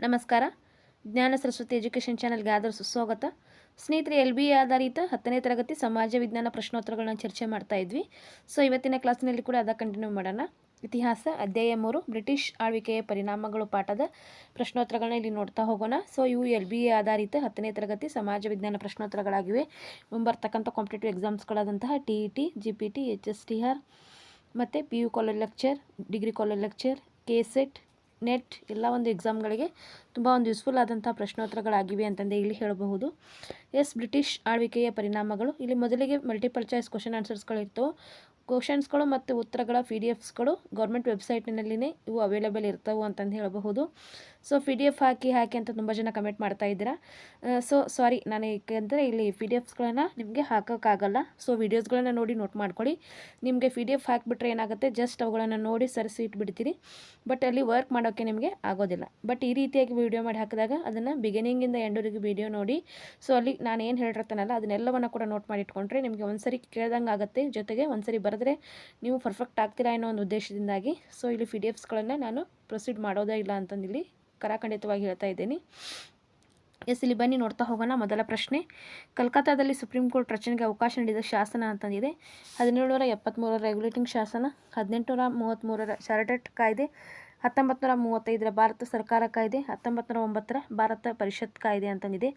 ನಮಸ್ಕಾರ. ಜ್ಞಾನ ಸರಸ್ವತಿ ಎಜುಕೇಷನ್ ಚಾನಲ್ಗೆ ಆದರೂ ಸುಸ್ವಾಗತ. ಸ್ನೇಹಿತರೆ, LBA ಆಧಾರಿತ 10ನೇ ತರಗತಿ ಸಮಾಜ ವಿಜ್ಞಾನ ಪ್ರಶ್ನೋತ್ತರಗಳನ್ನ ಚರ್ಚೆ ಮಾಡ್ತಾ ಇದ್ವಿ. ಸೊ ಇವತ್ತಿನ ಕ್ಲಾಸ್ನಲ್ಲಿ ಕೂಡ ಅದ ಕಂಟಿನ್ಯೂ ಮಾಡೋಣ. ಇತಿಹಾಸ ಅಧ್ಯಾಯ 3 ಬ್ರಿಟಿಷ್ ಆಳ್ವಿಕೆಯ ಪರಿಣಾಮಗಳು ಪಾಠದ ಪ್ರಶ್ನೋತ್ತರಗಳನ್ನ ಇಲ್ಲಿ ನೋಡ್ತಾ ಹೋಗೋಣ. ಸೊ ಇವು LBA ಆಧಾರಿತ 10ನೇ ತರಗತಿ ಸಮಾಜ ವಿಜ್ಞಾನ ಪ್ರಶ್ನೋತ್ತರಗಳಾಗಿವೆ. ಮುಂಬರ್ತಕ್ಕಂಥ ಕಾಂಪಿಟೇಟಿವ್ ಎಕ್ಸಾಮ್ಸ್ಗಳಾದಂತಹ TET, GPT, HSTR ಮತ್ತು PU college lecture, degree college lecture, KSET, net ಎಲ್ಲ ಒಂದು ಎಕ್ಸಾಮ್ಗಳಿಗೆ ತುಂಬ ಒಂದು ಯೂಸ್ಫುಲ್ ಆದಂಥ ಪ್ರಶ್ನೋತ್ತರಗಳಾಗಿವೆ ಅಂತಂದೇ ಇಲ್ಲಿ ಹೇಳಬಹುದು. ಬ್ರಿಟಿಷ್ ಆಳ್ವಿಕೆಯ ಪರಿಣಾಮಗಳು. ಇಲ್ಲಿ ಮೊದಲಿಗೆ ಮಲ್ಟಿಪಲ್ ಚಾಯ್ಸ್ ಕ್ವಶನ್ ಆನ್ಸರ್ಸ್ಗಳಿರ್ತವೆ. ಕ್ವಶನ್ಸ್ಗಳು ಮತ್ತು ಉತ್ತರಗಳ PDF ಗೌರ್ಮೆಂಟ್ ವೆಬ್ಸೈಟ್ನಲ್ಲಿನೇ ಇವು ಅವೈಲೇಬಲ್ ಇರ್ತವೆ ಅಂತಂದು ಹೇಳಬಹುದು. ಸೊ PDF ಹಾಕಿ ಅಂತ ತುಂಬ ಜನ ಕಮೆಂಟ್ ಮಾಡ್ತಾ ಇದ್ದೀರಾ. ಸೊ ಸಾರಿ, ನಾನು ಏಕೆಂದರೆ ಇಲ್ಲಿ PDFಸ್ಗಳನ್ನು ನಿಮಗೆ ಹಾಕೋಕ್ಕಾಗಲ್ಲ. ಸೊ ವೀಡಿಯೋಸ್ಗಳನ್ನು ನೋಡಿ ನೋಟ್ ಮಾಡ್ಕೊಳ್ಳಿ. ನಿಮಗೆ PDF ಹಾಕಿಬಿಟ್ರೆ ಏನಾಗುತ್ತೆ, ಜಸ್ಟ್ ಅವುಗಳನ್ನು ನೋಡಿ ಸರಿಸಿ ಇಟ್ಬಿಡ್ತೀರಿ, ಬಟ್ ಅಲ್ಲಿ ವರ್ಕ್ ಮಾಡೋಕ್ಕೆ ನಿಮಗೆ ಆಗೋದಿಲ್ಲ. ಬಟ್ ಈ ರೀತಿಯಾಗಿ ವಿಡಿಯೋ ಮಾಡಿ ಹಾಕಿದಾಗ ಅದನ್ನು ಬಿಗಿನಿಂಗಿಂದ ಎಂಡವರೆಗೂ ವಿಡಿಯೋ ನೋಡಿ, ಸೊ ಅಲ್ಲಿ ನಾನು ಏನು ಹೇಳಿರ್ತಾನಲ್ಲ ಅದನ್ನೆಲ್ಲವನ್ನು ಕೂಡ ನೋಟ್ ಮಾಡಿ ಇಟ್ಕೊಂಡ್ರೆ ನಿಮಗೆ ಒಂದ್ಸರಿ ಕೇಳ್ದಂಗೆ ಆಗುತ್ತೆ, ಜೊತೆಗೆ ಒಂದ್ಸರಿ ಬರೆದ್ರೆ ನೀವು ಪರ್ಫೆಕ್ಟ್ ಆಗ್ತೀರಾ ಅನ್ನೋ ಒಂದು ಉದ್ದೇಶದಿಂದಾಗಿ ಸೊ ಇಲ್ಲಿ PDFಸ್ಗಳನ್ನು ನಾನು ಪ್ರೊಸೀಡ್ ಮಾಡೋದೇ ಇಲ್ಲ ಅಂತಂದಿಲ್ಲಿ ಕರಾಖಂಡಿತವಾಗಿ ಹೇಳ್ತಾ ಇದ್ದೀನಿ. ಇಲ್ಲಿ ಬನ್ನಿ ನೋಡ್ತಾ ಹೋಗೋಣ. ಮೊದಲ ಪ್ರಶ್ನೆ, ಕಲ್ಕತ್ತಾದಲ್ಲಿ ಸುಪ್ರೀಂ ಕೋರ್ಟ್ ರಚನೆಗೆ ಅವಕಾಶ ನೀಡಿದ ಶಾಸನ ಅಂತಂದಿದೆ. 1773ರ ರೆಗ್ಯುಲೇಟಿಂಗ್ ಶಾಸನ, 1833ರ ಚಾರ್ಟರ್ಡ್ ಕಾಯ್ದೆ, 1935ರ ಭಾರತ ಸರ್ಕಾರ ಕಾಯ್ದೆ, 1909ರ ಭಾರತ ಪರಿಷತ್ ಕಾಯ್ದೆ ಅಂತಂದಿದೆ.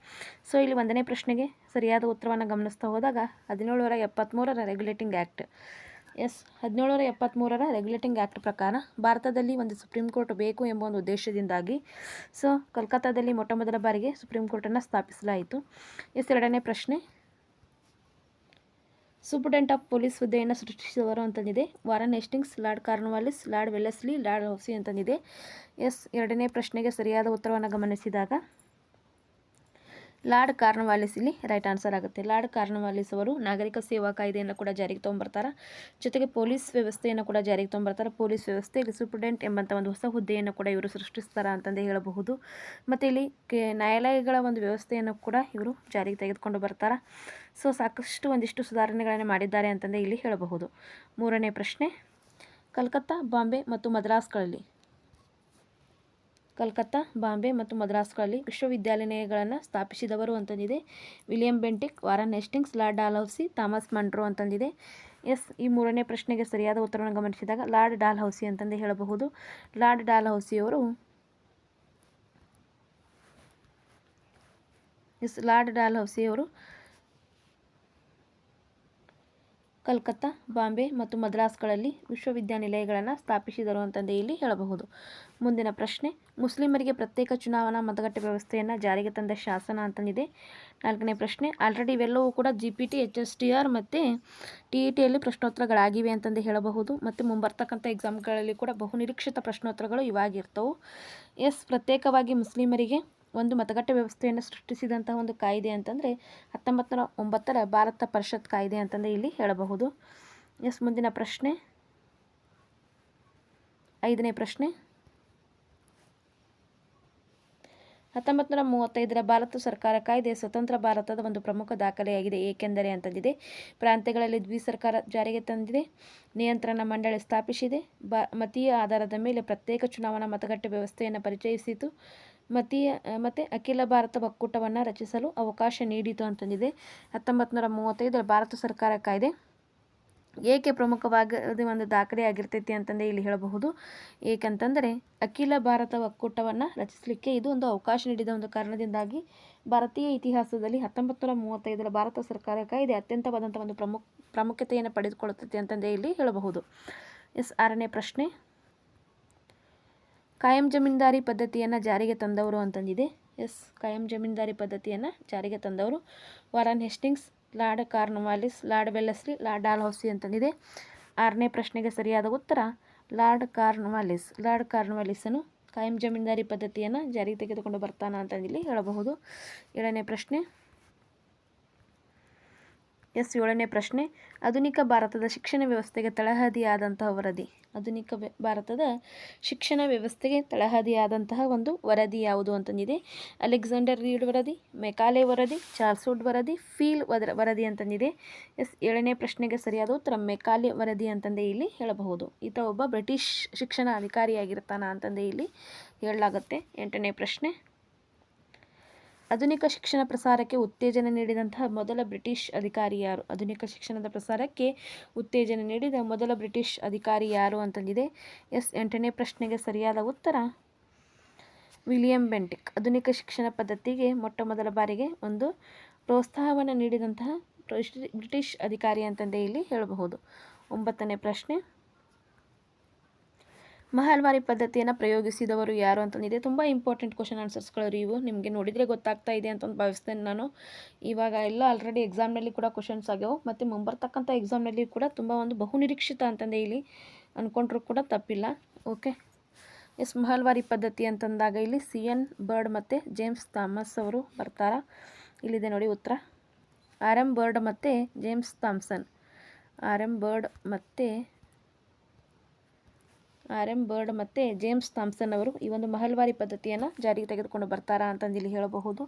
ಸೊ ಇಲ್ಲಿ ಒಂದನೇ ಪ್ರಶ್ನೆಗೆ ಸರಿಯಾದ ಉತ್ತರವನ್ನು ಗಮನಿಸ್ತಾ ಹೋದಾಗ 1773ರ ರೆಗ್ಯುಲೇಟಿಂಗ್ ಆ್ಯಕ್ಟ್. 1773ರ ರೆಗ್ಯುಲೇಟಿಂಗ್ ಆ್ಯಕ್ಟ್ ಪ್ರಕಾರ ಭಾರತದಲ್ಲಿ ಒಂದು ಸುಪ್ರೀಂ ಕೋರ್ಟ್ ಬೇಕು ಎಂಬ ಒಂದು ಉದ್ದೇಶದಿಂದಾಗಿ ಸೊ ಕಲ್ಕತ್ತಾದಲ್ಲಿ ಮೊಟ್ಟಮೊದಲ ಬಾರಿಗೆ ಸುಪ್ರೀಂ ಕೋರ್ಟನ್ನು ಸ್ಥಾಪಿಸಲಾಯಿತು. ಎರಡನೇ ಪ್ರಶ್ನೆ, ಸೂಪರ್ಡೆಂಟ್ ಆಫ್ ಪೊಲೀಸ್ ಹುದ್ದೆಯನ್ನು ಸೃಷ್ಟಿಸಿದವರು ಅಂತಂದಿದೆ. Warren Hastings, Lord Cornwallis, Lord Wellesley, Lord ಹೌಸಿ ಅಂತಂದಿದೆ. ಎರಡನೇ ಪ್ರಶ್ನೆಗೆ ಸರಿಯಾದ ಉತ್ತರವನ್ನು ಗಮನಿಸಿದಾಗ ಲಾರ್ಡ್ ಕಾರ್ನ್ವಾಲಿಸ್ ಇಲ್ಲಿ ರೈಟ್ ಆನ್ಸರ್ ಆಗುತ್ತೆ. ಲಾರ್ಡ್ ಕಾರ್ನ್ವಾಲಿಸ್ ಅವರು ನಾಗರಿಕ ಸೇವಾ ಕಾಯ್ದೆಯನ್ನು ಕೂಡ ಜಾರಿಗೆ ತೊಗೊಂಬರ್ತಾರೆ, ಜೊತೆಗೆ ಪೊಲೀಸ್ ವ್ಯವಸ್ಥೆಯನ್ನು ಕೂಡ ಜಾರಿಗೆ ತೊಗೊಂಬರ್ತಾರೆ. ಪೊಲೀಸ್ ವ್ಯವಸ್ಥೆಯಲ್ಲಿ ಸೂಪರ್ಡೆಂಟ್ ಎಂಬಂಥ ಒಂದು ಹೊಸ ಹುದ್ದೆಯನ್ನು ಕೂಡ ಇವರು ಸೃಷ್ಟಿಸ್ತಾರೆ ಅಂತಂದೇ ಹೇಳಬಹುದು. ಮತ್ತು ಇಲ್ಲಿ ನ್ಯಾಯಾಲಯಗಳ ಒಂದು ವ್ಯವಸ್ಥೆಯನ್ನು ಕೂಡ ಇವರು ಜಾರಿಗೆ ತೆಗೆದುಕೊಂಡು ಬರ್ತಾರೆ. ಸೊ ಸಾಕಷ್ಟು ಒಂದಿಷ್ಟು ಸುಧಾರಣೆಗಳನ್ನು ಮಾಡಿದ್ದಾರೆ ಅಂತಂದೇ ಇಲ್ಲಿ ಹೇಳಬಹುದು. ಮೂರನೇ ಪ್ರಶ್ನೆ, ಕಲ್ಕತ್ತಾ, ಬಾಂಬೆ ಮತ್ತು ಮದ್ರಾಸ್ಗಳಲ್ಲಿ ವಿಶ್ವವಿದ್ಯಾನಿಲಯಗಳನ್ನು ಸ್ಥಾಪಿಸಿದವರು ಅಂತಂದಿದೆ. William Bentinck, Warren Hastings, Lord Dalhousie, Thomas Munro ಅಂತಂದಿದೆ. ಈ ಮೂರನೇ ಪ್ರಶ್ನೆಗೆ ಸರಿಯಾದ ಉತ್ತರವನ್ನು ಗಮನಿಸಿದಾಗ ಲಾರ್ಡ್ ಡಾಲ್ಹೌಸಿ ಅಂತಂದೇ ಹೇಳಬಹುದು. ಲಾರ್ಡ್ ಡಾಲ್ಹೌಸಿಯವರು ಕಲ್ಕತ್ತಾ, ಬಾಂಬೆ ಮತ್ತು ಮದ್ರಾಸ್ಗಳಲ್ಲಿ ವಿಶ್ವವಿದ್ಯಾನಿಲಯಗಳನ್ನು ಸ್ಥಾಪಿಸಿದರು ಅಂತಂದೇ ಇಲ್ಲಿ ಹೇಳಬಹುದು. ಮುಂದಿನ ಪ್ರಶ್ನೆ, ಮುಸ್ಲಿಮರಿಗೆ ಪ್ರತ್ಯೇಕ ಚುನಾವಣಾ ಮತಗಟ್ಟೆ ವ್ಯವಸ್ಥೆಯನ್ನು ಜಾರಿಗೆ ತಂದ ಶಾಸನ ಅಂತಂದಿದೆ. ನಾಲ್ಕನೇ ಪ್ರಶ್ನೆ, ಆಲ್ರೆಡಿ ಇವೆಲ್ಲವೂ ಕೂಡ GPT, HSTR ಮತ್ತು TETಯಲ್ಲಿ ಪ್ರಶ್ನೋತ್ತರಗಳಾಗಿವೆ ಅಂತಂದೇ ಹೇಳಬಹುದು. ಮತ್ತು ಮುಂಬರ್ತಕ್ಕಂಥ ಎಕ್ಸಾಮ್ಗಳಲ್ಲಿ ಕೂಡ ಬಹುನಿರೀಕ್ಷಿತ ಪ್ರಶ್ನೋತ್ತರಗಳು ಇವಾಗಿರ್ತವೆ. ಪ್ರತ್ಯೇಕವಾಗಿ ಮುಸ್ಲಿಮರಿಗೆ ಒಂದು ಮತಗಟ್ಟೆ ವ್ಯವಸ್ಥೆಯನ್ನು ಸೃಷ್ಟಿಸಿದಂತಹ ಒಂದು ಕಾಯ್ದೆ ಅಂತಂದರೆ 1909ರ ಭಾರತ ಪರಿಷತ್ ಕಾಯ್ದೆ ಅಂತಂದೇ ಇಲ್ಲಿ ಹೇಳಬಹುದು. ಮುಂದಿನ ಪ್ರಶ್ನೆ, ಐದನೇ ಪ್ರಶ್ನೆ, 1935ರ ಭಾರತ ಸರ್ಕಾರ ಕಾಯ್ದೆ ಸ್ವತಂತ್ರ ಭಾರತದ ಒಂದು ಪ್ರಮುಖ ದಾಖಲೆಯಾಗಿದೆ, ಏಕೆಂದರೆ ಅಂತಂದಿದೆ. ಪ್ರಾಂತ್ಯಗಳಲ್ಲಿ ಸರ್ಕಾರ ಜಾರಿಗೆ ತಂದಿದೆ, ನಿಯಂತ್ರಣ ಮಂಡಳಿ ಸ್ಥಾಪಿಸಿದೆ, ಮತೀಯ ಆಧಾರದ ಮೇಲೆ ಪ್ರತ್ಯೇಕ ಚುನಾವಣಾ ಮತಗಟ್ಟೆ ವ್ಯವಸ್ಥೆಯನ್ನು ಪರಿಚಯಿಸಿತು, ಮತ್ತು ಅಖಿಲ ಭಾರತ ಒಕ್ಕೂಟವನ್ನು ರಚಿಸಲು ಅವಕಾಶ ನೀಡಿತು ಅಂತಂದಿದೆ. 1935ರ ಭಾರತ ಸರ್ಕಾರ ಕಾಯ್ದೆ ಏಕೆ ಪ್ರಮುಖವಾಗಿ ಒಂದು ದಾಖಲೆಯಾಗಿರ್ತೈತಿ ಅಂತಂದೇ ಇಲ್ಲಿ ಹೇಳಬಹುದು. ಏಕೆಂತಂದರೆ ಅಖಿಲ ಭಾರತ ಒಕ್ಕೂಟವನ್ನು ರಚಿಸಲಿಕ್ಕೆ ಇದು ಒಂದು ಅವಕಾಶ ನೀಡಿದ ಒಂದು ಕಾರಣದಿಂದಾಗಿ ಭಾರತೀಯ ಇತಿಹಾಸದಲ್ಲಿ 1935ರ ಭಾರತ ಸರ್ಕಾರ ಕಾಯ್ದೆ ಅತ್ಯಂತವಾದಂಥ ಒಂದು ಪ್ರಾಮುಖ್ಯತೆಯನ್ನು ಪಡೆದುಕೊಳ್ಳುತ್ತದೆ ಅಂತಂದೇ ಇಲ್ಲಿ ಹೇಳಬಹುದು. ಆರನೇ ಪ್ರಶ್ನೆ, ಕಾಯಂ ಜಮೀನ್ದಾರಿ ಪದ್ಧತಿಯನ್ನು ಜಾರಿಗೆ ತಂದವರು ಅಂತಂದಿದೆ. ಕಾಯಂ ಜಮೀನ್ದಾರಿ ಪದ್ಧತಿಯನ್ನು ಜಾರಿಗೆ ತಂದವರು Warren Hastings, Lord Cornwallis, Lord Wellesley, Lord Dalhousie ಅಂತಂದಿದೆ. ಆರನೇ ಪ್ರಶ್ನೆಗೆ ಸರಿಯಾದ ಉತ್ತರ ಲಾರ್ಡ್ ಕಾರ್ನ್ವಾಲಿಸನು ಕಾಯಂ ಜಮೀನ್ದಾರಿ ಪದ್ಧತಿಯನ್ನು ಜಾರಿಗೆ ತೆಗೆದುಕೊಂಡು ಬರ್ತಾನ ಅಂತಂದಿಲ್ಲಿ ಹೇಳಬಹುದು. ಏಳನೇ ಪ್ರಶ್ನೆ, ಎಸ್ 7ನೇ ಪ್ರಶ್ನೆ, ಆಧುನಿಕ ಭಾರತದ ಶಿಕ್ಷಣ ವ್ಯವಸ್ಥೆಗೆ ತಳಹದಿಯಾದಂತಹ ವರದಿ. ಆಧುನಿಕ ಭಾರತದ ಶಿಕ್ಷಣ ವ್ಯವಸ್ಥೆಗೆ ತಳಹದಿಯಾದಂತಹ ಒಂದು ವರದಿ ಯಾವುದು ಅಂತಂದಿದೆ. ಅಲೆಕ್ಸಾಂಡರ್ ರೀಡ್ ವರದಿ, ಮೆಕಾಲೆ ವರದಿ, ಚಾರ್ಲ್ಸ್ ವುಡ್ ವರದಿ, ಫೀಲ್ ವರದಿ ಅಂತಂದಿದೆ. ಎಸ್ 7ನೇ ಪ್ರಶ್ನೆಗೆ ಸರಿಯಾದ ಉತ್ತರ ಮೆಕಾಲೆ ವರದಿ ಅಂತಂದೇ ಇಲ್ಲಿ ಹೇಳಬಹುದು. ಈತ ಒಬ್ಬ ಬ್ರಿಟಿಷ್ ಶಿಕ್ಷಣ ಅಧಿಕಾರಿಯಾಗಿರ್ತಾನ ಅಂತಂದೇ ಇಲ್ಲಿ ಹೇಳಲಾಗುತ್ತೆ. 8ನೇ ಪ್ರಶ್ನೆ, ಆಧುನಿಕ ಶಿಕ್ಷಣ ಪ್ರಸಾರಕ್ಕೆ ಉತ್ತೇಜನ ನೀಡಿದಂತಹ ಮೊದಲ ಬ್ರಿಟಿಷ್ ಅಧಿಕಾರಿ ಯಾರು? ಆಧುನಿಕ ಶಿಕ್ಷಣದ ಪ್ರಸಾರಕ್ಕೆ ಉತ್ತೇಜನ ನೀಡಿದ ಮೊದಲ ಬ್ರಿಟಿಷ್ ಅಧಿಕಾರಿ ಯಾರು ಅಂತಂದಿದೆ. ಎಸ್ 8ನೇ ಪ್ರಶ್ನೆಗೆ ಸರಿಯಾದ ಉತ್ತರ ವಿಲಿಯಂ ಬೆಂಟಿಕ್. ಆಧುನಿಕ ಶಿಕ್ಷಣ ಪದ್ಧತಿಗೆ ಮೊಟ್ಟ ಮೊದಲ ಬಾರಿಗೆ ಒಂದು ಪ್ರೋತ್ಸಾಹವನ್ನು ನೀಡಿದಂತಹ ಬ್ರಿಟಿಷ್ ಅಧಿಕಾರಿ ಅಂತಂದೇ ಇಲ್ಲಿ ಹೇಳಬಹುದು. 9ನೇ ಪ್ರಶ್ನೆ, ಮಹಲ್ವಾರಿ ಪದ್ಧತಿಯನ್ನು ಪ್ರಯೋಗಿಸಿದವರು ಯಾರು ಅಂತಂದಿದೆ. ತುಂಬ ಇಂಪಾರ್ಟೆಂಟ್ ಕ್ವಶನ್ ಆನ್ಸರ್ಸ್ಗಳು ಇವು. ನಿಮಗೆ ನೋಡಿದರೆ ಗೊತ್ತಾಗ್ತಾ ಇದೆ ಅಂತ ಭಾವಿಸ್ತೇನೆ ನಾನು. ಇವಾಗ ಎಲ್ಲ ಆಲ್ರೆಡಿ ಎಕ್ಸಾಮ್ನಲ್ಲಿ ಕೂಡ ಕ್ವಶನ್ಸ್ ಆಗ್ಯಾವೆ ಮತ್ತು ಮುಂಬರ್ತಕ್ಕಂಥ ಎಕ್ಸಾಮ್ನಲ್ಲಿ ಕೂಡ ತುಂಬ ಒಂದು ಬಹುನಿರೀಕ್ಷಿತ ಅಂತಂದೇ ಇಲ್ಲಿ ಅಂದ್ಕೊಂಡ್ರೂ ಕೂಡ ತಪ್ಪಿಲ್ಲ. ಓಕೆ, ಎಸ್ ಮಹಲ್ವಾರಿ ಪದ್ಧತಿ ಅಂತಂದಾಗ ಇಲ್ಲಿ CN ಬರ್ಡ್ ಮತ್ತು ಜೇಮ್ಸ್ ಥಾಮಸ್ ಅವರು ಬರ್ತಾರೆ. ಇಲ್ಲಿದೆ ನೋಡಿ ಉತ್ತರ. RM ಬರ್ಡ್ ಮತ್ತು ಜೇಮ್ಸ್ ಥಾಮ್ಸನ್. RM ಬರ್ಡ್ ಮತ್ತು ಜೇಮ್ಸ್ ಥಾಮ್ಸನ್ ಅವರು ಈ ಒಂದು ಮಹಲ್ವಾರಿ ಪದ್ಧತಿಯನ್ನು ಜಾರಿಗೆ ತೆಗೆದುಕೊಂಡು ಬರ್ತಾರಾ ಅಂತಂದು ಇಲ್ಲಿ ಹೇಳಬಹುದು.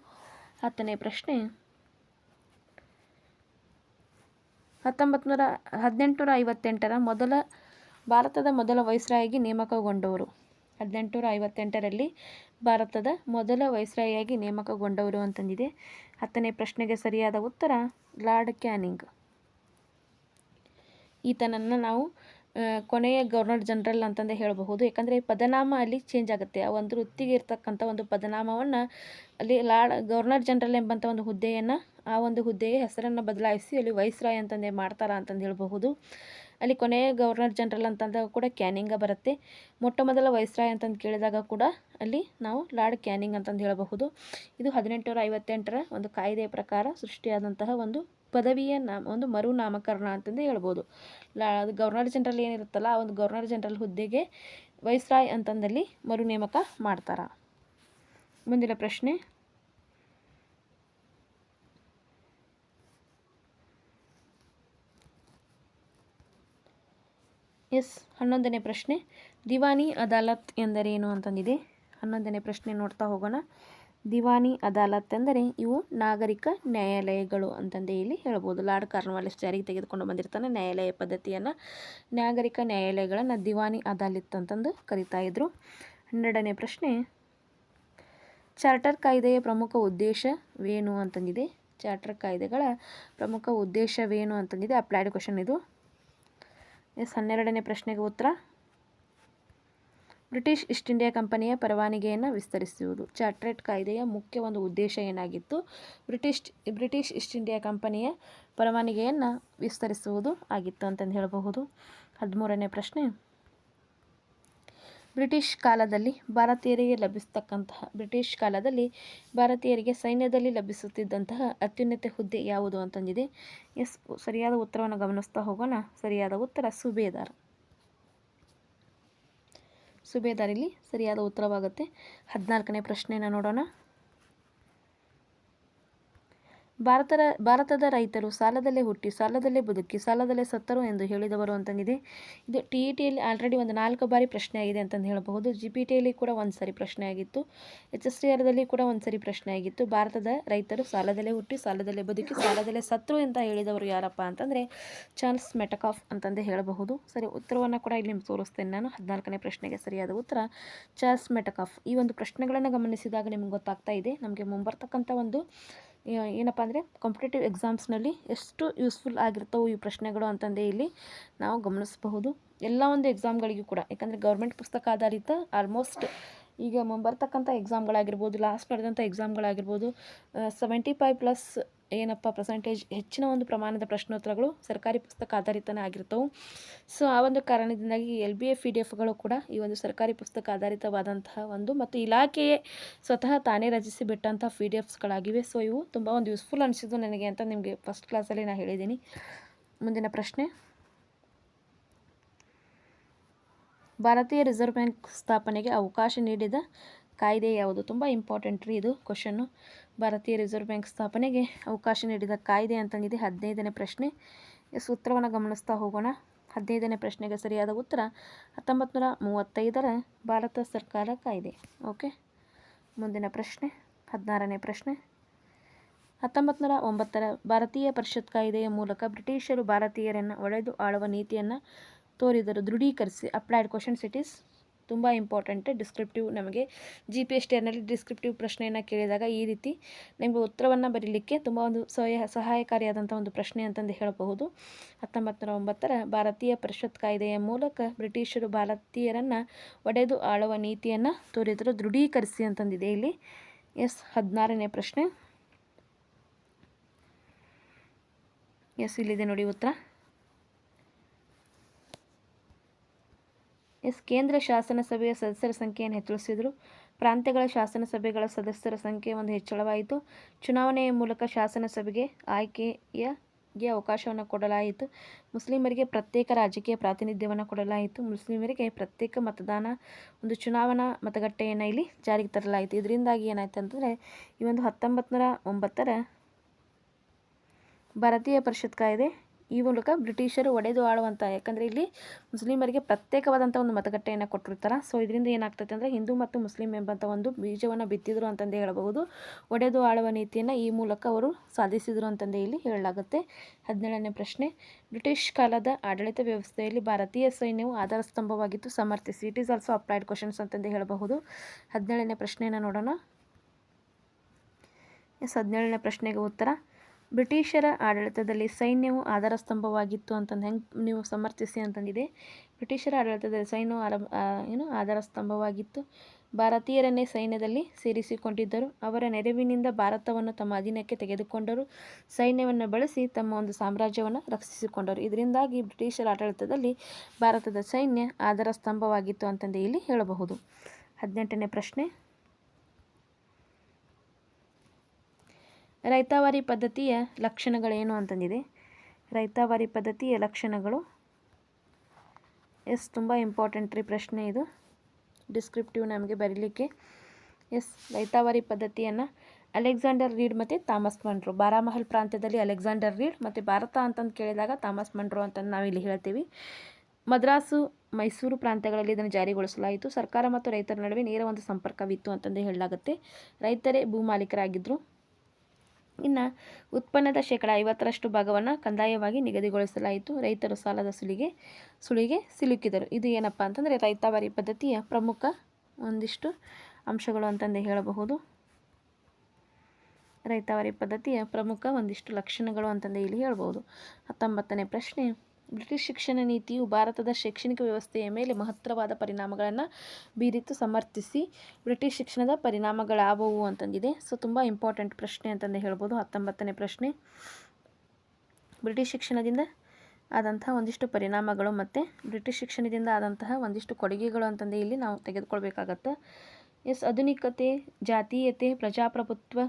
10ನೇ ಪ್ರಶ್ನೆ, 1858ರ ಭಾರತದ ಮೊದಲ ವೈಸ್ರಾಯಿಯಾಗಿ ನೇಮಕಗೊಂಡವರು. 1858ರಲ್ಲಿ ಭಾರತದ ಮೊದಲ ವೈಸ್ರಾಯಿಯಾಗಿ ನೇಮಕಗೊಂಡವರು ಅಂತಂದಿದೆ. 10ನೇ ಪ್ರಶ್ನೆಗೆ ಸರಿಯಾದ ಉತ್ತರ ಲಾರ್ಡ್ ಕ್ಯಾನಿಂಗ್. ಈತನನ್ನು ನಾವು ಕೊನೆಯ ಗವರ್ನರ್ ಜನರಲ್ ಅಂತಂದೇ ಹೇಳಬಹುದು. ಯಾಕಂದರೆ ಪದನಾಮ ಅಲ್ಲಿ ಚೇಂಜ್ ಆಗುತ್ತೆ. ಆ ಒಂದು ವೃತ್ತಿಗೆ ಇರ್ತಕ್ಕಂಥ ಒಂದು ಪದನಾಮವನ್ನು ಅಲ್ಲಿ ಗವರ್ನರ್ ಜನರಲ್ ಎಂಬಂಥ ಒಂದು ಹುದ್ದೆಯನ್ನು ಆ ಒಂದು ಹುದ್ದೆಗೆ ಹೆಸರನ್ನು ಬದಲಾಯಿಸಿ ಅಲ್ಲಿ ವೈಸ್ರಾಯ್ ಅಂತಂದೇ ಮಾಡ್ತಾರಾ ಅಂತಂದು ಹೇಳಬಹುದು. ಅಲ್ಲಿ ಕೊನೆಯ ಗವರ್ನರ್ ಜನರಲ್ ಅಂತಂದಾಗ ಕೂಡ ಕ್ಯಾನಿಂಗ ಬರುತ್ತೆ. ಮೊಟ್ಟ ಮೊದಲ ವೈಸ್ರಾಯ್ ಅಂತಂದು ಕೇಳಿದಾಗ ಕೂಡ ಅಲ್ಲಿ ನಾವು ಲಾರ್ಡ್ ಕ್ಯಾನಿಂಗ್ ಅಂತಂದು ಹೇಳಬಹುದು. ಇದು 1858ರ ಒಂದು ಕಾಯ್ದೆಯ ಪ್ರಕಾರ ಸೃಷ್ಟಿಯಾದಂತಹ ಒಂದು ಪದವಿಯ ಒಂದು ಮರುನಾಮಕರಣ ಅಂತಂದೇ ಹೇಳ್ಬೋದು. ಗವರ್ನರ್ ಜನರಲ್ ಏನಿರುತ್ತಲ್ಲ ಆ ಒಂದು ಗವರ್ನರ್ ಜನರಲ್ ಹುದ್ದೆಗೆ ವೈಸ್ರಾಯ್ ಅಂತಂದಲ್ಲಿ ಮರು ನೇಮಕ ಮಾಡ್ತಾರೆ. ಮುಂದಿನ ಪ್ರಶ್ನೆ, ಎಸ್ 11ನೇ ಪ್ರಶ್ನೆ, ದಿವಾನಿ ಅದಾಲತ್ ಎಂದರೇನು ಅಂತಂದಿದೆ. 11ನೇ ಪ್ರಶ್ನೆ ನೋಡ್ತಾ ಹೋಗೋಣ. ದಿವಾನಿ ಅದಾಲತ್ ಎಂದರೆ ಇವು ನಾಗರಿಕ ನ್ಯಾಯಾಲಯಗಳು ಅಂತಂದೇ ಇಲ್ಲಿ ಹೇಳ್ಬೋದು. ಲಾರ್ಡ್ ಕಾರ್ನ್ವಾಲಿಸ್ ಜಾರಿಗೆ ತೆಗೆದುಕೊಂಡು ಬಂದಿರ್ತಾನೆ ನ್ಯಾಯಾಲಯ ಪದ್ಧತಿಯನ್ನು. ನಾಗರಿಕ ನ್ಯಾಯಾಲಯಗಳನ್ನು ದಿವಾನಿ ಅದಾಲತ್ ಅಂತಂದು ಕರಿತಾ ಇದ್ರು. 12ನೇ ಪ್ರಶ್ನೆ, ಚಾರ್ಟರ್ ಕಾಯ್ದೆಯ ಪ್ರಮುಖ ಉದ್ದೇಶವೇನು ಅಂತಂದಿದೆ. ಚಾರ್ಟರ್ ಕಾಯ್ದೆಗಳ ಪ್ರಮುಖ ಉದ್ದೇಶವೇನು ಅಂತಂದಿದೆ. ಅಪ್ಲೈಡ್ ಕ್ವಶನ್ ಇದು. ಎಸ್ 12ನೇ ಪ್ರಶ್ನೆಗೆ ಉತ್ತರ ಬ್ರಿಟಿಷ್ ಈಸ್ಟ್ ಇಂಡಿಯಾ ಕಂಪನಿಯ ಪರವಾನಗಿಯನ್ನು ವಿಸ್ತರಿಸುವುದು. ಚಾರ್ಟರ್ಡ್ ಕಾಯ್ದೆಯ ಮುಖ್ಯ ಒಂದು ಉದ್ದೇಶ ಏನಾಗಿತ್ತು? ಬ್ರಿಟಿಷ್ ಈಸ್ಟ್ ಇಂಡಿಯಾ ಕಂಪನಿಯ ಪರವಾನಗಿಯನ್ನು ವಿಸ್ತರಿಸುವುದು ಆಗಿತ್ತು ಅಂತಂದು ಹೇಳಬಹುದು. 13ನೇ ಪ್ರಶ್ನೆ, ಬ್ರಿಟಿಷ್ ಕಾಲದಲ್ಲಿ ಭಾರತೀಯರಿಗೆ ಸೈನ್ಯದಲ್ಲಿ ಲಭಿಸುತ್ತಿದ್ದಂತಹ ಅತ್ಯುನ್ನತ ಹುದ್ದೆ ಯಾವುದು ಅಂತಂದಿದೆ. ಎಸ್ ಸರಿಯಾದ ಉತ್ತರವನ್ನು ಗಮನಿಸ್ತಾ ಹೋಗೋಣ. ಸರಿಯಾದ ಉತ್ತರ ಸುಬೇದಾರ್. ಸುಬೇದಾರ್ ಇಲ್ಲಿ ಸರಿಯಾದ ಉತ್ತರವಾಗುತ್ತೆ. 14ನೇ ಪ್ರಶ್ನೆಯನ್ನು ನೋಡೋಣ. ಭಾರತದ ರೈತರು ಸಾಲದಲ್ಲೇ ಹುಟ್ಟಿ ಸಾಲದಲ್ಲೇ ಬದುಕಿ ಸಾಲದಲ್ಲೇ ಸತ್ತರು ಎಂದು ಹೇಳಿದವರು ಅಂತಂದಿದೆ. ಇದು TETಯಲ್ಲಿ ಆಲ್ರೆಡಿ ಒಂದು 4 ಬಾರಿ ಪ್ರಶ್ನೆ ಆಗಿದೆ ಅಂತಂದು ಹೇಳಬಹುದು. GPTಯಲ್ಲಿ ಕೂಡ ಒಂದು ಸರಿ ಪ್ರಶ್ನೆ ಆಗಿತ್ತು. HSTRದಲ್ಲಿ ಕೂಡ ಒಂದು ಸರಿ ಪ್ರಶ್ನೆ ಆಗಿತ್ತು. ಭಾರತದ ರೈತರು ಸಾಲದಲ್ಲೇ ಹುಟ್ಟಿ ಸಾಲದಲ್ಲೇ ಬದುಕಿ ಸಾಲದಲ್ಲೇ ಸತ್ತರು ಅಂತ ಹೇಳಿದವರು ಯಾರಪ್ಪ ಅಂತಂದರೆ ಚಾರ್ಲ್ಸ್ ಮೆಟಕಾಫ್ ಅಂತಂದೇ ಹೇಳಬಹುದು. ಸರಿ, ಉತ್ತರವನ್ನು ಕೂಡ ಇಲ್ಲಿ ನಿಮ್ಗೆ ತೋರಿಸ್ತೇನೆ ನಾನು. 14ನೇ ಪ್ರಶ್ನೆಗೆ ಸರಿಯಾದ ಉತ್ತರ ಚಾರ್ಲ್ಸ್ ಮೆಟಕಾಫ್. ಈ ಒಂದು ಪ್ರಶ್ನೆಗಳನ್ನು ಗಮನಿಸಿದಾಗ ನಿಮ್ಗೆ ಗೊತ್ತಾಗ್ತಾ ಇದೆ ನಮಗೆ ಮುಂಬರ್ತಕ್ಕಂಥ ಒಂದು ಏನಪ್ಪ ಅಂದರೆ ಕಾಂಪಿಟೇಟಿವ್ ಎಕ್ಸಾಮ್ಸ್ನಲ್ಲಿ ಎಷ್ಟು ಯೂಸ್ಫುಲ್ ಆಗಿರ್ತವೆ ಈ ಪ್ರಶ್ನೆಗಳು ಅಂತಂದೇ ಇಲ್ಲಿ ನಾವು ಗಮನಿಸಬಹುದು. ಎಲ್ಲ ಒಂದು ಎಕ್ಸಾಮ್ಗಳಿಗೂ ಕೂಡ, ಯಾಕಂದರೆ ಗೌರ್ಮೆಂಟ್ ಪುಸ್ತಕ ಆಧಾರಿತ ಆಲ್ಮೋಸ್ಟ್ ಈಗ ಮುಂಬರ್ತಕ್ಕಂಥ ಎಕ್ಸಾಮ್ಗಳಾಗಿರ್ಬೋದು, ಲಾಸ್ಟ್ ನಡೆದಂಥ ಎಕ್ಸಾಮ್ಗಳಾಗಿರ್ಬೋದು 75+ ಏನಪ್ಪ ಪರ್ಸೆಂಟೇಜ್ ಹೆಚ್ಚಿನ ಒಂದು ಪ್ರಮಾಣದ ಪ್ರಶ್ನೋತ್ತರಗಳು ಸರ್ಕಾರಿ ಪುಸ್ತಕ ಆಧಾರಿತನೇ ಆಗಿರ್ತವೆ. ಸೊ ಆ ಒಂದು ಕಾರಣದಿಂದಾಗಿ LBA PDF ಕೂಡ ಈ ಒಂದು ಸರ್ಕಾರಿ ಪುಸ್ತಕ ಆಧಾರಿತವಾದಂತಹ ಒಂದು ಮತ್ತು ಇಲಾಖೆಯೇ ಸ್ವತಃ ತಾನೇ ರಚಿಸಿ ಬಿಟ್ಟಂತಹ PDFsಗಳಾಗಿವೆ. ಸೊ ಇವು ತುಂಬ ಒಂದು ಯೂಸ್ಫುಲ್ ಅನಿಸಿದ್ದು ನನಗೆ ಅಂತ ನಿಮಗೆ ಫಸ್ಟ್ ಕ್ಲಾಸಲ್ಲಿ ನಾನು ಹೇಳಿದ್ದೀನಿ. ಮುಂದಿನ ಪ್ರಶ್ನೆ, ಭಾರತೀಯ ರಿಸರ್ವ್ ಬ್ಯಾಂಕ್ ಸ್ಥಾಪನೆಗೆ ಅವಕಾಶ ನೀಡಿದ ಕಾಯ್ದೆ ಯಾವುದು? ತುಂಬ ಇಂಪಾರ್ಟೆಂಟ್ ರೀ ಇದು ಕ್ವಶನ್ನು. ಭಾರತೀಯ ರಿಸರ್ವ್ ಬ್ಯಾಂಕ್ ಸ್ಥಾಪನೆಗೆ ಅವಕಾಶ ನೀಡಿದ ಕಾಯ್ದೆ ಅಂತಂದಿದೆ 15ನೇ ಪ್ರಶ್ನೆ. ಉತ್ತರವನ್ನು ಗಮನಿಸ್ತಾ ಹೋಗೋಣ. 15ನೇ ಪ್ರಶ್ನೆಗೆ ಸರಿಯಾದ ಉತ್ತರ 1935ರ ಭಾರತ ಸರ್ಕಾರ ಕಾಯ್ದೆ. ಓಕೆ, ಮುಂದಿನ ಪ್ರಶ್ನೆ 16ನೇ ಪ್ರಶ್ನೆ. 1909ರ ಭಾರತೀಯ ಪರಿಷತ್ ಕಾಯ್ದೆಯ ಮೂಲಕ ಬ್ರಿಟಿಷರು ಭಾರತೀಯರನ್ನು ಒಡೆದು ಆಳುವ ನೀತಿಯನ್ನು ತೋರಿದರು. ದೃಢೀಕರಿಸಿ. ಅಪ್ಲೈಡ್ ಕ್ವಶನ್ಸ್ ಇಟ್ ಈಸ್ ತುಂಬ ಇಂಪಾರ್ಟೆಂಟ್. ಡಿಸ್ಕ್ರಿಪ್ಟಿವ್ ನಮಗೆ GPS ಟೈರ್ನಲ್ಲಿ ಡಿಸ್ಕ್ರಿಪ್ಟಿವ್ ಪ್ರಶ್ನೆಯನ್ನು ಕೇಳಿದಾಗ ಈ ರೀತಿ ನಿಮಗೆ ಉತ್ತರವನ್ನು ಬರೀಲಿಕ್ಕೆ ತುಂಬ ಒಂದು ಸಹಾಯಕಾರಿಯಾದಂಥ ಒಂದು ಪ್ರಶ್ನೆ ಅಂತಂದು ಹೇಳಬಹುದು. 1909ರ ಭಾರತೀಯ ಪರಿಷತ್ ಕಾಯ್ದೆಯ ಮೂಲಕ ಬ್ರಿಟಿಷರು ಭಾರತೀಯರನ್ನು ಒಡೆದು ಆಳುವ ನೀತಿಯನ್ನು ತೋರಿದರು. ದೃಢೀಕರಿಸಿ ಅಂತಂದಿದೆ ಇಲ್ಲಿ. 16ನೇ ಪ್ರಶ್ನೆ. ಇಲ್ಲಿದೆ ನೋಡಿ ಉತ್ತರ. ಕೇಂದ್ರ ಶಾಸನ ಸಭೆಯ ಸದಸ್ಯರ ಸಂಖ್ಯೆಯನ್ನು ಹೆಚ್ಚಿಸಿದರು. ಪ್ರಾಂತ್ಯಗಳ ಶಾಸನ ಸಭೆಗಳ ಸದಸ್ಯರ ಸಂಖ್ಯೆ ಒಂದು ಹೆಚ್ಚಳವಾಯಿತು. ಚುನಾವಣೆಯ ಮೂಲಕ ಶಾಸನ ಸಭೆಗೆ ಆಯ್ಕೆಗೆ ಅವಕಾಶವನ್ನು ಕೊಡಲಾಯಿತು. ಮುಸ್ಲಿಮರಿಗೆ ಪ್ರತ್ಯೇಕ ರಾಜಕೀಯ ಪ್ರಾತಿನಿಧ್ಯವನ್ನು ಕೊಡಲಾಯಿತು. ಮುಸ್ಲಿಮರಿಗೆ ಪ್ರತ್ಯೇಕ ಮತದಾನ ಒಂದು ಚುನಾವಣಾ ಮತಗಟ್ಟೆಯನ್ನು ಇಲ್ಲಿ ಜಾರಿಗೆ ತರಲಾಯಿತು. ಇದರಿಂದಾಗಿ ಏನಾಯ್ತು ಅಂತಂದರೆ ಈ ಒಂದು 1909ರ ಭಾರತೀಯ ಪರಿಷತ್ ಕಾಯ್ದೆ ಈ ಮೂಲಕ ಬ್ರಿಟಿಷರು ಒಡೆದು ಆಳುವಂಥ, ಯಾಕಂದರೆ ಇಲ್ಲಿ ಮುಸ್ಲಿಮರಿಗೆ ಪ್ರತ್ಯೇಕವಾದಂಥ ಒಂದು ಮತಗಟ್ಟೆಯನ್ನು ಕೊಟ್ಟಿರ್ತಾರೆ. ಸೊ ಇದರಿಂದ ಏನಾಗ್ತೈತೆ ಅಂದರೆ ಹಿಂದೂ ಮತ್ತು ಮುಸ್ಲಿಂ ಎಂಬಂಥ ಒಂದು ಬೀಜವನ್ನು ಬಿತ್ತಿದ್ರು ಅಂತಂದೇ ಹೇಳಬಹುದು. ಒಡೆದು ಆಳುವ ನೀತಿಯನ್ನು ಈ ಮೂಲಕ ಅವರು ಸಾಧಿಸಿದರು ಅಂತಂದೇ ಇಲ್ಲಿ ಹೇಳಲಾಗುತ್ತೆ. 17ನೇ ಪ್ರಶ್ನೆ. ಬ್ರಿಟಿಷ್ ಕಾಲದ ಆಡಳಿತ ವ್ಯವಸ್ಥೆಯಲ್ಲಿ ಭಾರತೀಯ ಸೈನ್ಯವು ಆಧಾರ ಸ್ತಂಭವಾಗಿತ್ತು. ಸಮರ್ಥಿಸಿ. It is also applied questions ಅಂತಂದೇ ಹೇಳಬಹುದು. 17ನೇ ಪ್ರಶ್ನೆಯನ್ನು ನೋಡೋಣ. 17ನೇ ಪ್ರಶ್ನೆಗೆ ಉತ್ತರ. ಬ್ರಿಟಿಷರ ಆಡಳಿತದಲ್ಲಿ ಸೈನ್ಯವು ಆಧಾರ ಸ್ತಂಭವಾಗಿತ್ತು ಅಂತಂದು ಹೆಂಗೆ ನೀವು ಸಮರ್ಥಿಸಿ ಅಂತಂದಿದೆ. ಬ್ರಿಟಿಷರ ಆಡಳಿತದಲ್ಲಿ ಸೈನ್ಯವು ಆಧಾರ ಸ್ತಂಭವಾಗಿತ್ತು. ಭಾರತೀಯರನ್ನೇ ಸೈನ್ಯದಲ್ಲಿ ಸೇರಿಸಿಕೊಂಡಿದ್ದರು. ಅವರ ನೆರವಿನಿಂದ ಭಾರತವನ್ನು ತಮ್ಮ ಅಧೀನಕ್ಕೆ ತೆಗೆದುಕೊಂಡರು. ಸೈನ್ಯವನ್ನು ಬಳಸಿ ತಮ್ಮ ಒಂದು ಸಾಮ್ರಾಜ್ಯವನ್ನು ರಕ್ಷಿಸಿಕೊಂಡರು. ಇದರಿಂದಾಗಿ ಬ್ರಿಟಿಷರ ಆಡಳಿತದಲ್ಲಿ ಭಾರತದ ಸೈನ್ಯ ಆಧಾರ ಸ್ತಂಭವಾಗಿತ್ತು ಅಂತಂದೇ ಇಲ್ಲಿ ಹೇಳಬಹುದು. 18ನೇ ಪ್ರಶ್ನೆ. ರೈತಾವಾರಿ ಪದ್ಧತಿಯ ಲಕ್ಷಣಗಳೇನು ಅಂತಂದಿದೆ. ರೈತಾವಾರಿ ಪದ್ಧತಿಯ ಲಕ್ಷಣಗಳು ತುಂಬ ಇಂಪಾರ್ಟೆಂಟ್ ರೀ ಪ್ರಶ್ನೆ ಇದು. ಡಿಸ್ಕ್ರಿಪ್ಟಿವ್ ನಮಗೆ ಬರೀಲಿಕ್ಕೆ. ರೈತಾವಾರಿ ಪದ್ಧತಿಯನ್ನು ಅಲೆಕ್ಸಾಂಡರ್ ರೀಡ್ ಮತ್ತು ಥಾಮಸ್ ಮನ್ರೋ. ಬಾರಾಮಹಲ್ ಪ್ರಾಂತ್ಯದಲ್ಲಿ ಅಲೆಕ್ಸಾಂಡರ್ ರೀಡ್ ಮತ್ತು ಭಾರತ ಅಂತಂದು ಕೇಳಿದಾಗ ಥಾಮಸ್ ಮನ್ರೋ ಅಂತಂದು ನಾವಿಲ್ಲಿ ಹೇಳ್ತೀವಿ. ಮದ್ರಾಸು, ಮೈಸೂರು ಪ್ರಾಂತ್ಯಗಳಲ್ಲಿ ಇದನ್ನು ಜಾರಿಗೊಳಿಸಲಾಯಿತು. ಸರ್ಕಾರ ಮತ್ತು ರೈತರ ನಡುವೆ ನೇರ ಒಂದು ಸಂಪರ್ಕವಿತ್ತು ಅಂತಂದೇ ಹೇಳಲಾಗುತ್ತೆ. ರೈತರೇ ಭೂಮಾಲೀಕರಾಗಿದ್ದರು. ಇನ್ನು ಉತ್ಪನ್ನದ 50% ಭಾಗವನ್ನು ಕಂದಾಯವಾಗಿ ನಿಗದಿಗೊಳಿಸಲಾಯಿತು. ರೈತರು ಸಾಲದ ಸುಳಿಗೆ ಸಿಲುಕಿದರು. ಇದು ಏನಪ್ಪ ಅಂತಂದರೆ ರೈತಾವಾರಿ ಪದ್ಧತಿಯ ಪ್ರಮುಖ ಒಂದಿಷ್ಟು ಅಂಶಗಳು ಅಂತಂದೇ ಹೇಳಬಹುದು. ರೈತಾವಾರಿ ಪದ್ಧತಿಯ ಪ್ರಮುಖ ಒಂದಿಷ್ಟು ಲಕ್ಷಣಗಳು ಅಂತಂದೇ ಇಲ್ಲಿ ಹೇಳ್ಬೋದು. 19ನೇ ಪ್ರಶ್ನೆ. ಬ್ರಿಟಿಷ್ ಶಿಕ್ಷಣ ನೀತಿಯು ಭಾರತದ ಶೈಕ್ಷಣಿಕ ವ್ಯವಸ್ಥೆಯ ಮೇಲೆ ಮಹತ್ತರವಾದ ಪರಿಣಾಮಗಳನ್ನು ಬೀರಿತು. ಸಮರ್ಥಿಸಿ. ಬ್ರಿಟಿಷ್ ಶಿಕ್ಷಣದ ಪರಿಣಾಮಗಳಾವುವು ಅಂತಂದಿದೆ. ಸೊ ತುಂಬ ಇಂಪಾರ್ಟೆಂಟ್ ಪ್ರಶ್ನೆ ಅಂತಂದೇ ಹೇಳ್ಬೋದು. 19ನೇ ಪ್ರಶ್ನೆ. ಬ್ರಿಟಿಷ್ ಶಿಕ್ಷಣದಿಂದ ಆದಂಥ ಒಂದಿಷ್ಟು ಪರಿಣಾಮಗಳು ಮತ್ತು ಬ್ರಿಟಿಷ್ ಶಿಕ್ಷಣದಿಂದ ಆದಂತಹ ಒಂದಿಷ್ಟು ಕೊಡುಗೆಗಳು ಅಂತಂದೇ ಇಲ್ಲಿ ನಾವು ತೆಗೆದುಕೊಳ್ಬೇಕಾಗತ್ತೆ. ಆಧುನಿಕತೆ, ಜಾತೀಯತೆ, ಪ್ರಜಾಪ್ರಭುತ್ವ,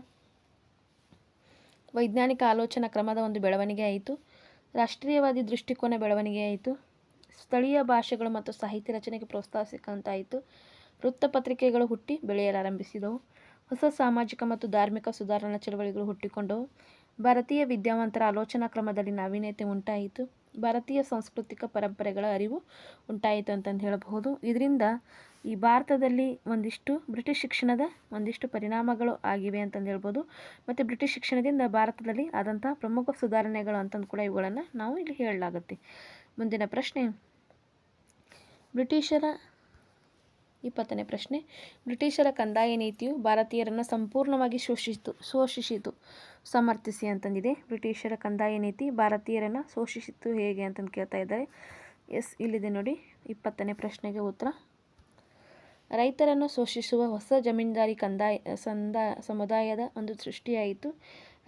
ವೈಜ್ಞಾನಿಕ ಆಲೋಚನಾ ಕ್ರಮದ ಒಂದು ಬೆಳವಣಿಗೆ ಆಯಿತು. ರಾಷ್ಟ್ರೀಯವಾದಿ ದೃಷ್ಟಿಕೋನ ಬೆಳವಣಿಗೆ ಆಯಿತು. ಸ್ಥಳೀಯ ಭಾಷೆಗಳು ಮತ್ತು ಸಾಹಿತ್ಯ ರಚನೆಗೆ ಪ್ರೋತ್ಸಾಹಿಸಿದಂತಾಯಿತು. ವೃತ್ತಪತ್ರಿಕೆಗಳು ಹುಟ್ಟಿ ಬೆಳೆಯಲಾರಂಭಿಸಿದವು. ಹೊಸ ಸಾಮಾಜಿಕ ಮತ್ತು ಧಾರ್ಮಿಕ ಸುಧಾರಣಾ ಚಳವಳಿಗಳು ಹುಟ್ಟಿಕೊಂಡವು. ಭಾರತೀಯ ವಿದ್ಯಾವಂತರ ಆಲೋಚನಾ ಕ್ರಮದಲ್ಲಿ ನಾವೀನ್ಯತೆ ಉಂಟಾಯಿತು. ಭಾರತೀಯ ಸಾಂಸ್ಕೃತಿಕ ಪರಂಪರೆಗಳ ಅರಿವು ಉಂಟಾಯಿತು ಅಂತಂದು ಹೇಳಬಹುದು. ಇದರಿಂದ ಈ ಭಾರತದಲ್ಲಿ ಒಂದಿಷ್ಟು ಬ್ರಿಟಿಷ್ ಶಿಕ್ಷಣದ ಒಂದಿಷ್ಟು ಪರಿಣಾಮಗಳು ಆಗಿವೆ ಅಂತಂದು ಹೇಳ್ಬೋದು. ಮತ್ತು ಬ್ರಿಟಿಷ್ ಶಿಕ್ಷಣದಿಂದ ಭಾರತದಲ್ಲಿ ಆದಂಥ ಪ್ರಮುಖ ಸುಧಾರಣೆಗಳು ಅಂತಂದು ಕೂಡ ಇವುಗಳನ್ನು ನಾವು ಇಲ್ಲಿ ಹೇಳಲಾಗುತ್ತೆ. ಮುಂದಿನ ಪ್ರಶ್ನೆ. 20ನೇ ಪ್ರಶ್ನೆ. ಬ್ರಿಟಿಷರ ಕಂದಾಯ ನೀತಿಯು ಭಾರತೀಯರನ್ನು ಸಂಪೂರ್ಣವಾಗಿ ಶೋಷಿಸಿತು. ಸಮರ್ಥಿಸಿ ಅಂತಂದಿದೆ. ಬ್ರಿಟಿಷರ ಕಂದಾಯ ನೀತಿ ಭಾರತೀಯರನ್ನು ಶೋಷಿಸಿತು ಹೇಗೆ ಅಂತಂದು ಕೇಳ್ತಾ ಇದ್ದಾರೆ. ಇಲ್ಲಿದೆ ನೋಡಿ 20ನೇ ಪ್ರಶ್ನೆಗೆ ಉತ್ತರ. ರೈತರನ್ನು ಶೋಷಿಸುವ ಹೊಸ ಜಮೀನ್ದಾರಿ ಸಮುದಾಯದ ಒಂದು ಸೃಷ್ಟಿಯಾಯಿತು.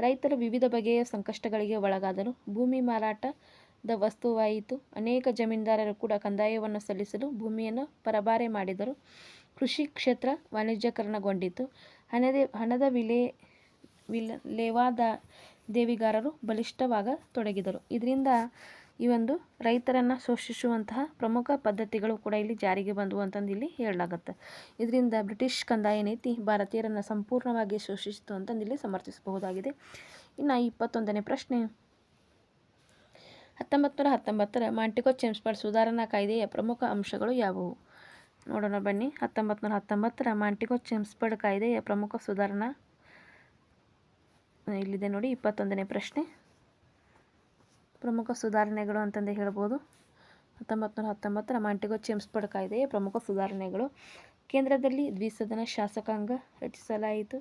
ರೈತರು ವಿವಿಧ ಬಗೆಯ ಸಂಕಷ್ಟಗಳಿಗೆ ಒಳಗಾದರು. ಭೂಮಿ ಮಾರಾಟದ ವಸ್ತುವಾಯಿತು. ಅನೇಕ ಜಮೀನ್ದಾರರು ಕೂಡ ಕಂದಾಯವನ್ನು ಸಲ್ಲಿಸಲು ಭೂಮಿಯನ್ನು ಪರಭಾರೆ ಮಾಡಿದರು. ಕೃಷಿ ಕ್ಷೇತ್ರ ವಾಣಿಜ್ಯೀಕರಣಗೊಂಡಿತು. ಹಣದ ಲೇವಾದೇವಿಗಾರರು ಬಲಿಷ್ಠವಾಗತೊಡಗಿದರು. ಇದರಿಂದ ಈ ಒಂದು ರೈತರನ್ನು ಶೋಷಿಸುವಂತಹ ಪ್ರಮುಖ ಪದ್ಧತಿಗಳು ಕೂಡ ಇಲ್ಲಿ ಜಾರಿಗೆ ಬಂದವು ಅಂತಂದು ಇಲ್ಲಿ ಹೇಳಲಾಗುತ್ತೆ. ಇದರಿಂದ ಬ್ರಿಟಿಷ್ ಕಂದಾಯ ನೀತಿ ಭಾರತೀಯರನ್ನು ಸಂಪೂರ್ಣವಾಗಿ ಶೋಷಿಸಿತು ಅಂತಂದು ಇಲ್ಲಿ ಸಮರ್ಥಿಸಬಹುದಾಗಿದೆ. ಇನ್ನು 21ನೇ ಪ್ರಶ್ನೆ, 1919 ಮಾಂಟಿಕೊ ಚೆಮ್ಸ್ಫರ್ಡ್ ಸುಧಾರಣಾ ಕಾಯ್ದೆಯ ಪ್ರಮುಖ ಅಂಶಗಳು ಯಾವುವು? ನೋಡೋಣ ಬನ್ನಿ. 1919 ಮಾಂಟಿಕೊ ಚೆಮ್ಸ್ಫರ್ಡ್ ಕಾಯ್ದೆಯ ಪ್ರಮುಖ ಸುಧಾರಣಾ ಇಲ್ಲಿದೆ ನೋಡಿ. 21ನೇ ಪ್ರಶ್ನೆ, ಪ್ರಮುಖ ಸುಧಾರಣೆಗಳು ಅಂತಂದೇ ಹೇಳ್ಬೋದು. 1919 ಮಾಂಟಿಕೊ ಚೆಮ್ಸ್ಫರ್ಡ್ ಕಾಯ್ದೆಯ ಪ್ರಮುಖ ಸುಧಾರಣೆಗಳು: ಕೇಂದ್ರದಲ್ಲಿ ದ್ವಿಸದನ ಶಾಸಕಾಂಗ ರಚಿಸಲಾಯಿತು.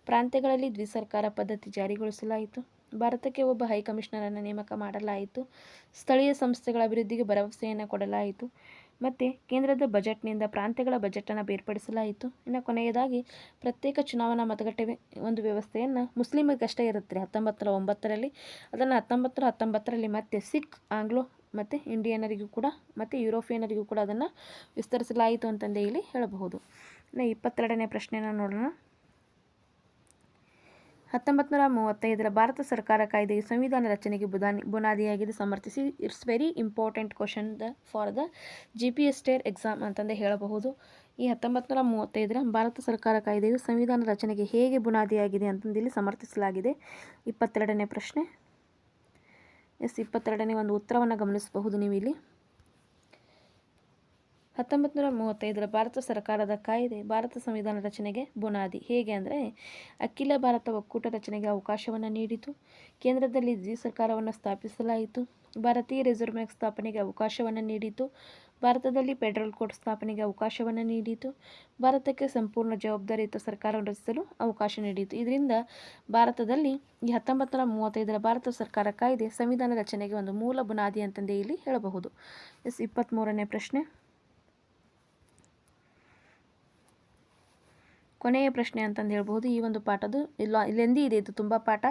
ಪ್ರಾಂತ್ಯಗಳಲ್ಲಿ ದ್ವಿಸರ್ಕಾರ ಪದ್ಧತಿ ಜಾರಿಗೊಳಿಸಲಾಯಿತು. ಭಾರತಕ್ಕೆ ಒಬ್ಬ ಹೈಕಮಿಷನರನ್ನು ನೇಮಕ ಮಾಡಲಾಯಿತು. ಸ್ಥಳೀಯ ಸಂಸ್ಥೆಗಳ ಅಭಿವೃದ್ಧಿಗೆ ಭರವಸೆಯನ್ನು ಕೊಡಲಾಯಿತು. ಮತ್ತು ಕೇಂದ್ರದ ಬಜೆಟ್ನಿಂದ ಪ್ರಾಂತ್ಯಗಳ ಬಜೆಟನ್ನು ಬೇರ್ಪಡಿಸಲಾಯಿತು. ಇನ್ನು ಕೊನೆಯದಾಗಿ ಪ್ರತ್ಯೇಕ ಚುನಾವಣಾ ಮತಗಟ್ಟೆ ಒಂದು ವ್ಯವಸ್ಥೆಯನ್ನು ಮುಸ್ಲಿಮರಿಗಷ್ಟೇ ಇರುತ್ತೆ 1909ರಲ್ಲಿ. ಅದನ್ನು 1919ರಲ್ಲಿ ಮತ್ತೆ ಸಿಖ್, ಆಂಗ್ಲೋ ಮತ್ತು ಇಂಡಿಯನರಿಗೂ ಕೂಡ ಮತ್ತು ಯುರೋಪಿಯನರಿಗೂ ಕೂಡ ಅದನ್ನು ವಿಸ್ತರಿಸಲಾಯಿತು ಅಂತಂದೇ ಇಲ್ಲಿ ಹೇಳಬಹುದು. ಇನ್ನು 22ನೇ ಪ್ರಶ್ನೆನ ನೋಡೋಣ. 1935 ಭಾರತ ಸರ್ಕಾರ ಕಾಯ್ದೆಯು ಸಂವಿಧಾನ ರಚನೆಗೆ ಬುನಾದಿಯಾಗಿದೆ ಸಮರ್ಥಿಸಿ. It's very important question for the GPS tier exam ಅಂತಂದೇ ಹೇಳಬಹುದು. ಈ 1935 ಭಾರತ ಸರ್ಕಾರ ಕಾಯ್ದೆಯು ಸಂವಿಧಾನ ರಚನೆಗೆ ಹೇಗೆ ಬುನಾದಿಯಾಗಿದೆ ಅಂತಂದು ಇಲ್ಲಿ ಸಮರ್ಥಿಸಲಾಗಿದೆ. 22ನೇ ಪ್ರಶ್ನೆ. 22ನೇ ಒಂದು ಉತ್ತರವನ್ನು ಗಮನಿಸಬಹುದು ನೀವು ಇಲ್ಲಿ. 1935 ಭಾರತ ಸರ್ಕಾರದ ಕಾಯ್ದೆ ಭಾರತ ಸಂವಿಧಾನ ರಚನೆಗೆ ಬುನಾದಿ. ಹೇಗೆ ಅಂದರೆ, ಅಖಿಲ ಭಾರತ ಒಕ್ಕೂಟ ರಚನೆಗೆ ಅವಕಾಶವನ್ನು ನೀಡಿತು. ಕೇಂದ್ರದಲ್ಲಿ ಸರ್ಕಾರವನ್ನು ಸ್ಥಾಪಿಸಲಾಯಿತು. ಭಾರತೀಯ ರಿಸರ್ವ್ ಬ್ಯಾಂಕ್ ಸ್ಥಾಪನೆಗೆ ಅವಕಾಶವನ್ನು ನೀಡಿತು. ಭಾರತದಲ್ಲಿ ಫೆಡರಲ್ ಕೋರ್ಟ್ ಸ್ಥಾಪನೆಗೆ ಅವಕಾಶವನ್ನು ನೀಡಿತು. ಭಾರತಕ್ಕೆ ಸಂಪೂರ್ಣ ಜವಾಬ್ದಾರಿಯುತ ಸರ್ಕಾರವನ್ನು ರಚಿಸಲು ಅವಕಾಶ ನೀಡಿತು. ಇದರಿಂದ ಭಾರತದಲ್ಲಿ ಈ 1935 ಭಾರತ ಸರ್ಕಾರ ಕಾಯ್ದೆ ಸಂವಿಧಾನ ರಚನೆಗೆ ಒಂದು ಮೂಲ ಬುನಾದಿ ಅಂತಂದೇ ಇಲ್ಲಿ ಹೇಳಬಹುದು. 23ನೇ ಪ್ರಶ್ನೆ, ಕೊನೆಯ ಪ್ರಶ್ನೆ ಅಂತಂದು ಹೇಳ್ಬೋದು. ಈ ಒಂದು ಪಾಠದ್ದು ಇಲ್ಲೆಂದಿ ಇದೆ, ಇದು ತುಂಬ ಪಾಠ.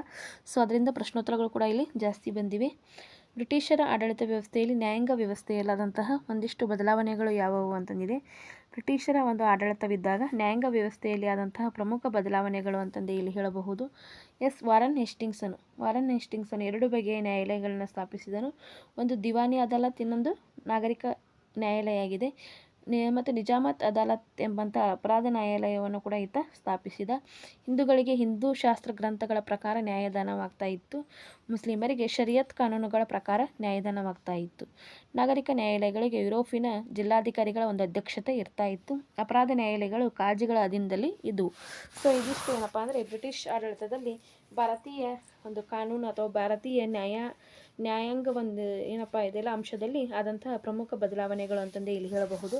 ಸೊ ಅದರಿಂದ ಪ್ರಶ್ನೋತ್ತರಗಳು ಕೂಡ ಇಲ್ಲಿ ಜಾಸ್ತಿ ಬಂದಿವೆ. ಬ್ರಿಟಿಷರ ಆಡಳಿತ ವ್ಯವಸ್ಥೆಯಲ್ಲಿ ನ್ಯಾಯಾಂಗ ವ್ಯವಸ್ಥೆಯಲ್ಲಾದಂತಹ ಒಂದಿಷ್ಟು ಬದಲಾವಣೆಗಳು ಯಾವುವು ಅಂತಂದಿದೆ. ಬ್ರಿಟಿಷರ ಒಂದು ಆಡಳಿತವಿದ್ದಾಗ ನ್ಯಾಯಾಂಗ ವ್ಯವಸ್ಥೆಯಲ್ಲಿ ಆದಂತಹ ಪ್ರಮುಖ ಬದಲಾವಣೆಗಳು ಅಂತಂದೇ ಇಲ್ಲಿ ಹೇಳಬಹುದು. ವಾರನ್ ಹೇಸ್ಟಿಂಗ್ಸನ್ 2 ಬಗೆಯ ನ್ಯಾಯಾಲಯಗಳನ್ನು ಸ್ಥಾಪಿಸಿದನು. ಒಂದು ದಿವಾನಿ ಅದಾಲತ್, ಇನ್ನೊಂದು ನಾಗರಿಕ ನ್ಯಾಯಾಲಯ ಆಗಿದೆ. ಮತ್ತು ನಿಜಾಮತ್ ಅದಾಲತ್ ಎಂಬಂಥ ಅಪರಾಧ ನ್ಯಾಯಾಲಯವನ್ನು ಕೂಡ ಈತ ಸ್ಥಾಪಿಸಿದ. ಹಿಂದೂಗಳಿಗೆ ಹಿಂದೂ ಶಾಸ್ತ್ರ ಗ್ರಂಥಗಳ ಪ್ರಕಾರ ನ್ಯಾಯದಾನವಾಗ್ತಾ ಇತ್ತು. ಮುಸ್ಲಿಮರಿಗೆ ಶರಿಯತ್ ಕಾನೂನುಗಳ ಪ್ರಕಾರ ನ್ಯಾಯದಾನವಾಗ್ತಾ ಇತ್ತು. ನಾಗರಿಕ ನ್ಯಾಯಾಲಯಗಳಿಗೆ ಯುರೋಪಿನ ಜಿಲ್ಲಾಧಿಕಾರಿಗಳ ಒಂದು ಅಧ್ಯಕ್ಷತೆ ಇರ್ತಾ ಇತ್ತು. ಅಪರಾಧ ನ್ಯಾಯಾಲಯಗಳು ಕಾಜಿಗಳ ಅಧೀನದಲ್ಲಿ ಇದ್ದವು. ಸೊ ಇದಿಷ್ಟು ಏನಪ್ಪ ಅಂದರೆ ಬ್ರಿಟಿಷ್ ಆಡಳಿತದಲ್ಲಿ ಭಾರತೀಯ ಒಂದು ಕಾನೂನು ಅಥವಾ ಭಾರತೀಯ ನ್ಯಾಯಾಂಗ ಒಂದು ಏನಪ್ಪ ಇದೆಲ್ಲ ಅಂಶದಲ್ಲಿ ಆದಂತಹ ಪ್ರಮುಖ ಬದಲಾವಣೆಗಳು ಅಂತಂದೇ ಇಲ್ಲಿ ಹೇಳಬಹುದು.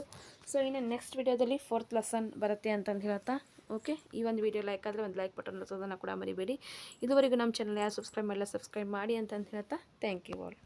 ಸೊ ಇನ್ನು ನೆಕ್ಸ್ಟ್ ವಿಡಿಯೋದಲ್ಲಿ 4th ಲೆಸನ್ ಬರುತ್ತೆ ಅಂತಂದು ಹೇಳ್ತಾ, ಓಕೆ, ಈ ಒಂದು ವಿಡಿಯೋ ಲೈಕ್ ಆದರೆ ಒಂದು ಲೈಕ್ ಬಟನ್ ಒತ್ತೋದನ್ನು ಕೂಡ ಮರಿಬೇಡಿ. ಇದುವರೆಗೂ ನಮ್ಮ ಚಾನಲ್ ಯಾರು ಸಬ್ಸ್ಕ್ರೈಬ್ ಮಾಡಿಲ್ಲ ಸಬ್ಸ್ಕ್ರೈಬ್ ಮಾಡಿ ಅಂತಂದು ಹೇಳ್ತಾ, ಥ್ಯಾಂಕ್ ಯು ಆಲ್.